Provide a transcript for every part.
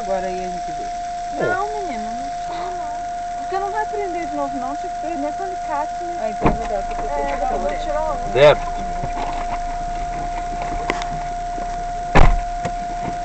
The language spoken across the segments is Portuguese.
agora aí a gente vê. Não, menina, não tira não. Porque não vai prender de novo não, tinha que prender com alicate, né? Ah, então vou dar aqui pra você. É, eu vou tirar um. Débito.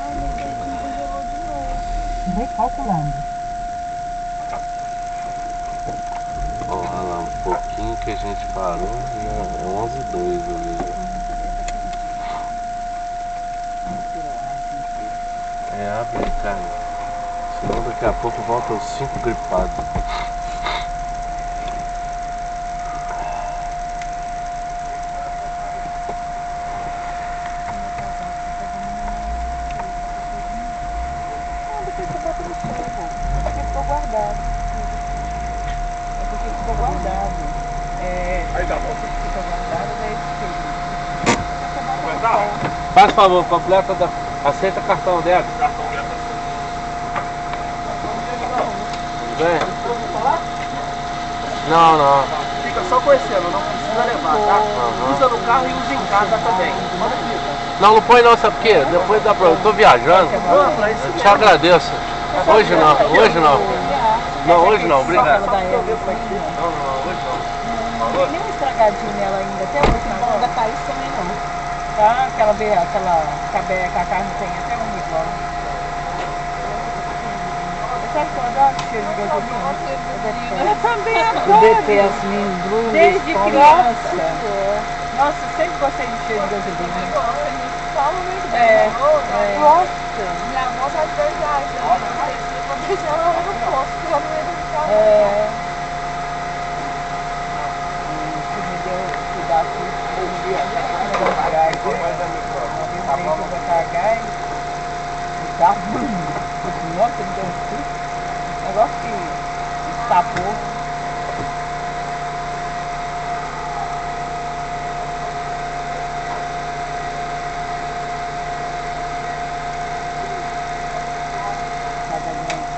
Ai, meu Deus, me congelou de novo. Recalculando. Olha lá, um pouquinho que a gente parou, né? É 11:02 ali. É, abre aí, cara. Senão daqui a pouco volta os 5 gripados. Não, depois você bota no fogo. Porque ficou guardado. É porque ficou guardado. É, Aí tá bom. ficou guardado, daí fiquei. Você bota no Aguentar? sol. Faz favor, completa da... Aceita cartão dela. Cartão dessa. Tudo bem? Não, não. Fica só conhecendo, não precisa levar, tá? Aham. Usa no carro e usa em casa também. Não põe não, sabe por quê? Depois dá pra... Eu tô viajando. Não, pra isso Eu te agradeço. Hoje não, hoje não. Não, hoje não, obrigado. Não, Não, hoje não. tem nenhum estragadinho nela ainda, até hoje não. Da Thaís também não. Tá? Aquela cabeça, a carne tem até um igual. Sabe que eu adoro cheiro de gasolina? Eu também O adoro. DT, assim, Bruno, Desde criança. Nossa, eu sempre gostei de cheiro de gasolina. Fala muito É, bem. Nossa. Minha avó sai de viagem. Vou deixar ela lá no posto, porque ela não entra no carro. É. Que me deu cuidado com o dia, negócio de gás. Uma vez eu vim botar gás e tá. Nossa, me deu um susto. Negócio que escapou.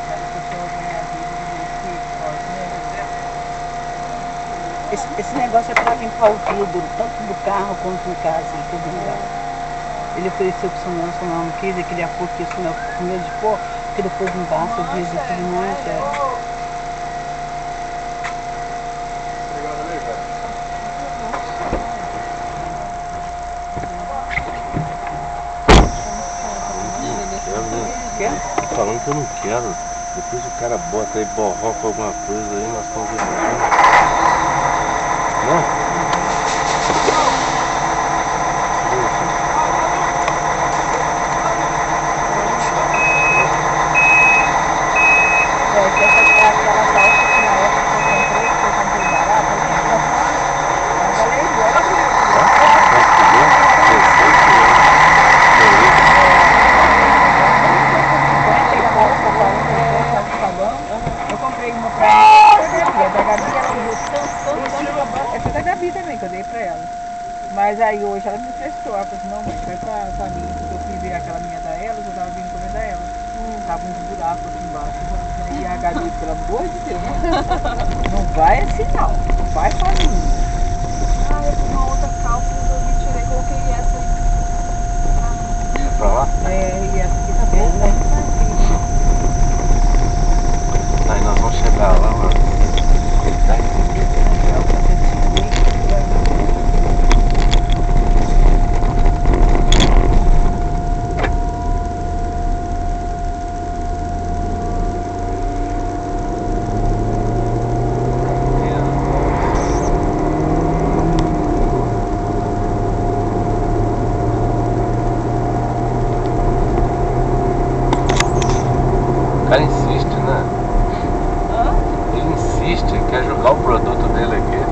Cada pessoa ganha a vida do jeito que pode, né? Esse negócio é para limpar o vidro, tanto do carro quanto em casa, em todo lugar. Ele ofereceu para o Nelson, não quis, ele queria pôr, porque isso não com medo de pôr, porque depois não gasta o vidro e tudo mais. É. Obrigado, né, cara? Quer? Falando que eu não quero. Depois o cara bota aí, borroca alguma coisa aí, nós estamos vendo. Né? É, que aquela calça que na época que eu comprei barata, mas ela é igual. Eu comprei uma pra Gabi, a da Gabi ela usou tanto, essa é da Gabi também, que eu dei pra ela. Mas aí hoje ela me emprestou, ela falou assim, não mãe, foi pra mim, porque eu fui ver aquela minha da ela, eu tava vindo comer da ela. Tava uns buracos aqui embaixo, e a Gabi, pelo amor de Deus, não vai assim não, não vai pra mim. Ah, eu fui uma outra calça, resolvi tirar e coloquei essa aí. Pra lá? É, e essa aqui tá bom, né? Aí nós vamos chegar lá, mano. 10 O cara insiste, né? Ele insiste, quer jogar o produto dele aqui.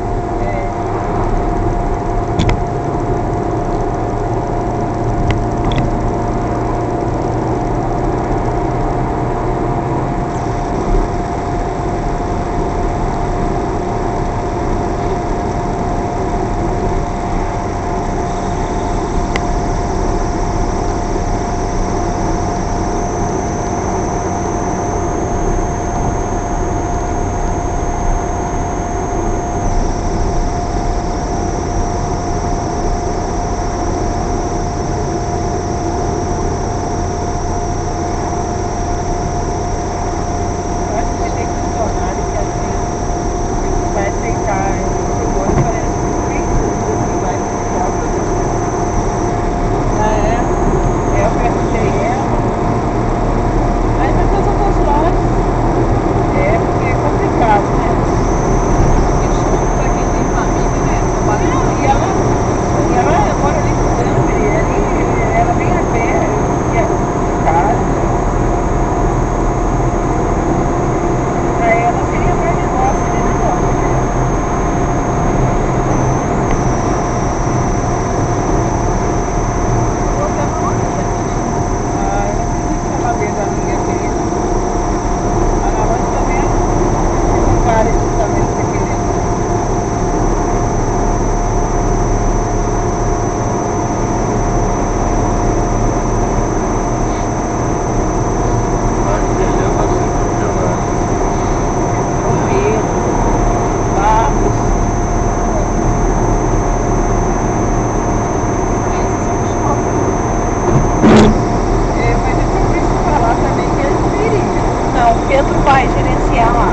Pedro vai gerenciar lá.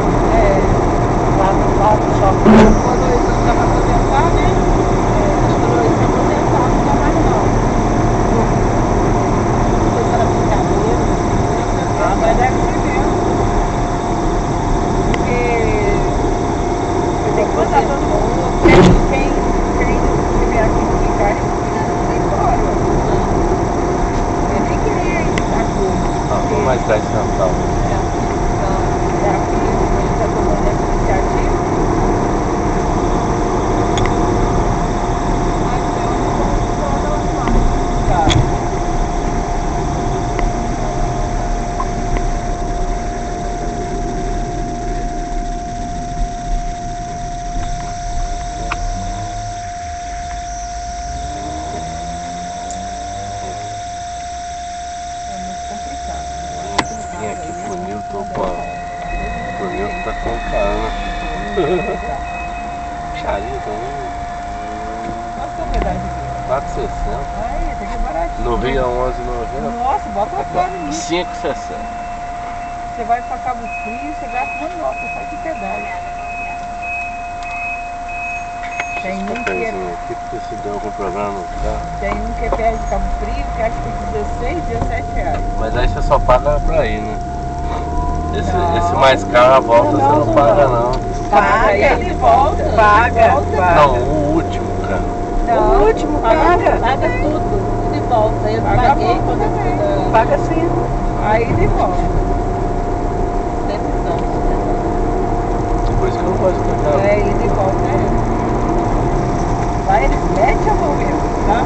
Lá no shopping. Quando ele está para aposentar, né? Quando ele se aposentar, não dá mais não. Não sei se era brincadeira. Ah, mas deve ser mesmo. Porque tem que botar todo mundo. Quem vier aqui ficar, tem embora. Ninguém tá com. Vamos mais dar esse Natal. É aqui, a gente está tomando essa iniciativa. Tá. É muito complicado. Vem aqui pro Newton, pô. O Newton tá com caramba. Charinho também. Quanto que é o pedaço aqui? 4,60. Ai, esse aqui é baratinho. No Rio é 11,90. Nossa, bota uma flor nisso. 5,60. Você vai pra Cabo Frio, você gasta uma nota, só que pedaço. Tem um que é, Cafézinho aqui porque se deu algum problema no carro. tem um que é perto de Cabo Frio, que acho que é 16, 17 reais. Mas aí você só paga pra ir, né? Não. Esse mais caro, a volta você não paga não. Paga, ele volta. Paga. Não, o último, cara. Não, O último paga. Paga tudo de volta. Eu paguei quando eu fui da... Paga sim. Aí de volta. Por isso que eu não gosto do carro. É, ele de volta, é. Lá eles metem a mão mesmo, tá?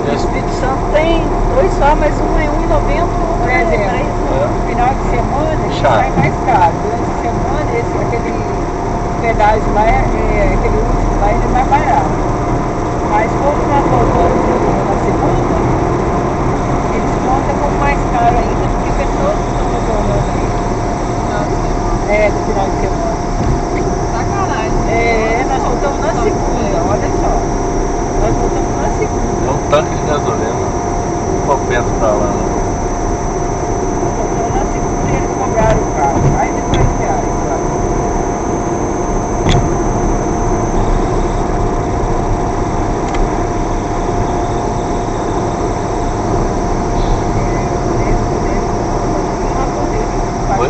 O Espírito Santo tem 2 só, mas um é 1,90, outro Por é exemplo, 3. no final de semana ele Chato. sai mais caro. Durante a semana aquele pedágio lá, aquele último lá, ele é mais barato. Mas como nós voltamos na segunda, eles contam como mais caro ainda, porque pessoas que estão retornando aí. No final de semana. Sacanagem. Nós voltamos na segunda, olha só. Nós voltamos na segunda. É um tanque de gasolina. Não compensa pra lá, né? Nós voltamos na segunda e eles cobraram o carro. Mais de R$2, claro. Oi?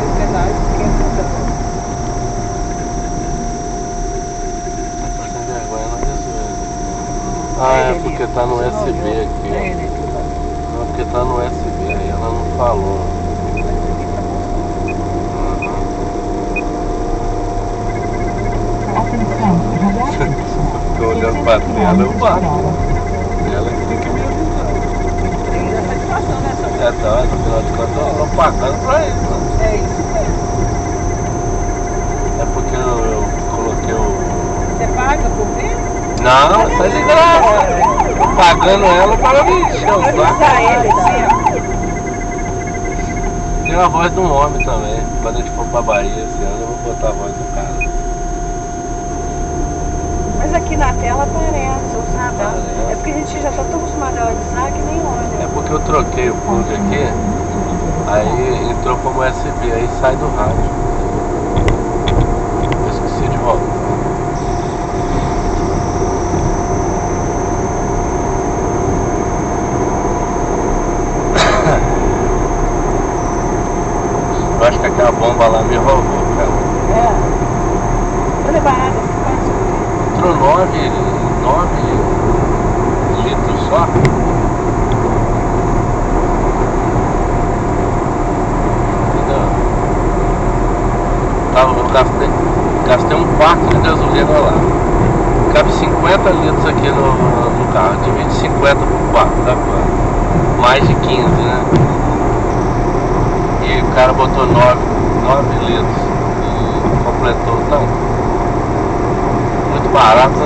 Tá sem vergonha, não resolve. Ah, é porque tá no USB aqui, ó. Não, porque tá no USB, aí ela não falou. Tô olhando pra tela, eu bato. Ela que tem que me avisar. É, tá, no final de contas eu tô pagando pra isso, né? É isso mesmo. É porque eu coloquei o... Você paga por mês? Não, tá de graça. Tô pagando ela para me encher o saco. Avisar ele assim, ó. Tem a voz de um homem também. Quando a gente for pra Bahia esse ano, eu vou botar a voz do cara. Mas aqui na tela aparece, eu sabe? Aparece. É porque a gente já tá tão acostumado a avisar que nem olha. É porque eu troquei o plug aqui, aí entrou como USB, aí sai do rádio. Eu esqueci de voltar. Eu acho que aquela bomba lá me roubou, cara. Vou levar água, você pode. Entrou 9 litros só. Entendeu? Eu gastei um quarto de gasolina lá. Cabe 50 litros aqui no carro. Divide 50 por 4, dá quanto? Mais de 15, né? E o cara botou 9 litros e completou o tanque. Muito barato, né?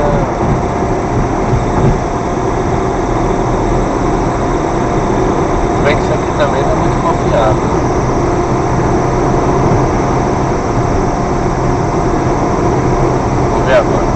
Bem que isso aqui também não é muito confiável. Vamos ver agora.